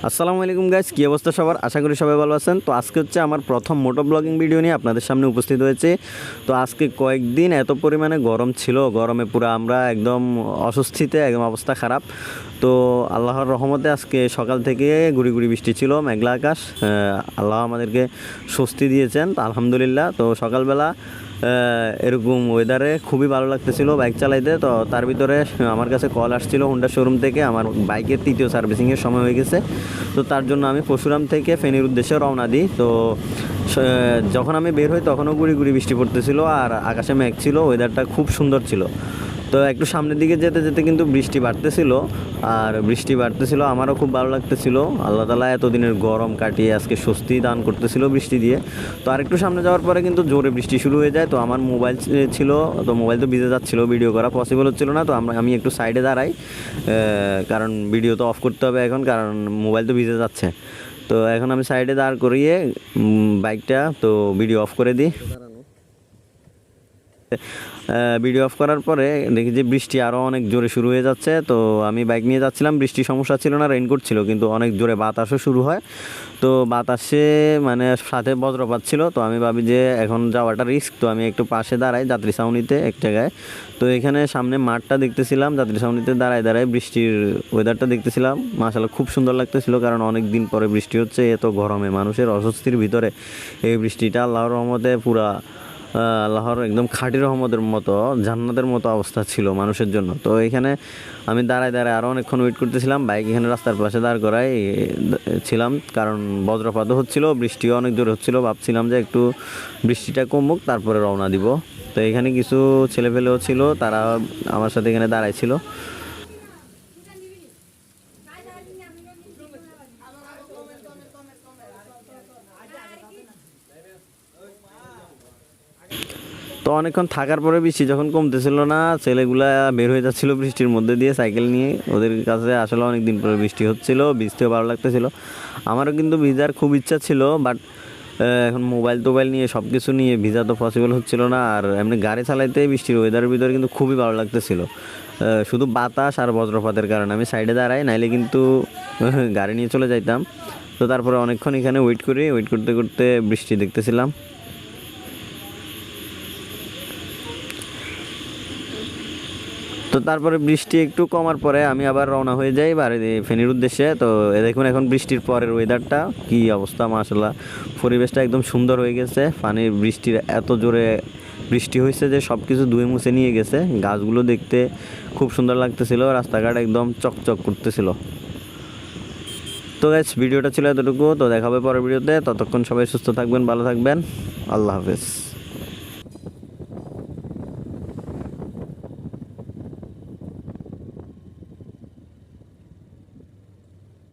আসসালামু আলাইকুম গাইস, কী অবস্থা সবার? আশা করি সবাই ভালো আছেন। তো আজকে হচ্ছে আমার প্রথম মোটো ব্লগিং ভিডিও নিয়ে আপনাদের সামনে উপস্থিত হয়েছে। তো আজকে কয়েকদিন এত পরিমাণে গরম ছিল, গরমে পুরো আমরা একদম অস্বস্তিতে, একদম অবস্থা খারাপ। তো আল্লাহর রহমতে আজকে সকাল থেকে গুড়ি গুড়ি বৃষ্টি ছিল, মেঘলা আকাশ। আল্লাহ আমাদেরকে স্বস্তি দিয়েছেন, তো আলহামদুলিল্লাহ। তো সকালবেলা এরকম ওয়েদারে খুবই ভালো লাগতেছিল বাইক চালাইতে। তো তার ভিতরে আমার কাছে কল আসছিল হোন্ডা শোরুম থেকে, আমার বাইকের তৃতীয় সার্ভিসিংয়ের সময় হয়ে গেছে। তো তার জন্য আমি পরশুরাম থেকে ফেনীর উদ্দেশ্যে রওনা দিই। তো যখন আমি বের হই তখনও গুড়ি গুড়ি বৃষ্টি পড়তেছিল আর আকাশে মেঘ ছিল, ওয়েদারটা খুব সুন্দর ছিল। তো একটু সামনের দিকে যেতে যেতে কিন্তু বৃষ্টি বাড়তেছিল, আমারও খুব ভালো লাগতেছিল। আল্লাহ তাআলা এতদিনের গরম কাটিয়ে আজকে স্বস্তি দান করতেছিল বৃষ্টি দিয়ে। তো আরেকটু সামনে যাওয়ার পরে কিন্তু জোরে বৃষ্টি শুরু হয়ে যায়। তো আমার মোবাইল ছিল, তো মোবাইল তো ভিজে যাচ্ছিলো, ভিডিও করা পসিবল হচ্ছিল না। তো আমি একটু সাইডে দাঁড়াই, কারণ ভিডিও তো অফ করতে হবে এখন, কারণ মোবাইল তো ভিজে যাচ্ছে। তো এখন আমি সাইডে দাঁড় করিয়ে বাইকটা তো ভিডিও অফ করে দিই। ভিডিও অফ করার পরে দেখি যে বৃষ্টি আরও অনেক জোরে শুরু হয়ে যাচ্ছে। তো আমি বাইক নিয়ে যাচ্ছিলাম, বৃষ্টির সমস্যা ছিল না, রেইনকোট ছিল, কিন্তু অনেক জোরে বাতাসও শুরু হয়। তো বাতাসে মানে সাথে বজ্রপাত ছিল। তো আমি ভাবি যে এখন যাওয়াটা রিস্ক, তো আমি একটু পাশে দাঁড়াই যাত্রী ছাউনিতে এক জায়গায়। তো এখানে সামনে মাঠটা দেখতেছিলাম, যাত্রী ছাউনিতে দাঁড়ায় দাঁড়ায় বৃষ্টির ওয়েদারটা দেখতেছিলাম। মাশাআল্লাহ খুব সুন্দর লাগতেছিল, কারণ অনেক দিন পরে বৃষ্টি হচ্ছে। এত গরমে মানুষের অস্বস্তির ভিতরে এই বৃষ্টিটা আল্লাহর রহমতে পুরা আল্লাহর একদম খাঁটি রহমতের মতো, জান্নাতের মতো অবস্থা ছিল মানুষের জন্য। তো এখানে আমি দাঁড়ায় আরও অনেকক্ষণ ওয়েট করতেছিলাম, বাইক এখানে রাস্তার পাশে দাঁড় করাই ছিলাম, কারণ বজ্রপাতও হচ্ছিল, বৃষ্টিও অনেক জোরে হচ্ছিল। ভাবছিলাম যে একটু বৃষ্টিটা কমুক তারপরে রওনা দিব। তো এখানে কিছু ছেলেপেলেও ছিল, তারা আমার সাথে এখানে দাঁড়াইছিল। তো অনেকক্ষণ থাকার পরে বৃষ্টি যখন কমতেছিল না, ছেলেগুলা বের হয়ে যাচ্ছিলো বৃষ্টির মধ্যে দিয়ে সাইকেল নিয়ে। ওদের কাছে আসলে অনেক দিন পরে বৃষ্টি হচ্ছিল, ভিজতেও ভালো লাগতেছিল। আমারও কিন্তু ভিজার খুব ইচ্ছা ছিল, বাট এখন মোবাইল নিয়ে সব কিছু নিয়ে ভিজা তো পসিবল হচ্ছিল না। আর এমনি গাড়ি চালাইতে বৃষ্টির ওয়েদারের ভিতরে কিন্তু খুবই ভালো লাগতেছিল, শুধু বাতাস আর বজ্রপাতের কারণে আমি সাইডে দাঁড়াই, নাইলে কিন্তু গাড়ি নিয়ে চলে যাইতাম। তো তারপরে অনেকক্ষণ এখানে ওয়েট করতে করতে বৃষ্টি দেখতেছিলাম। তো তারপরে বৃষ্টি একটু কমার পরে আমি আবার রওনা হয়ে যাই ফেনীর উদ্দেশ্যে। তো দেখুন এখন বৃষ্টির পরের ওয়েদারটা কী অবস্থা, মাশাআল্লাহ পরিবেশটা একদম সুন্দর হয়ে গেছে। বৃষ্টির এত জোরে বৃষ্টি হয়েছে যে সব কিছু ধুয়ে মুছে নিয়ে গেছে। গাছগুলো দেখতে খুব সুন্দর লাগতেছিল, রাস্তাঘাট একদম চকচক করতেছিল। তো গাইস, ভিডিওটা ছিল এতটুকু। তো দেখা হবে পরের ভিডিওতে, ততক্ষণ সবাই সুস্থ থাকবেন, ভালো থাকবেন, আল্লাহ হাফেজ।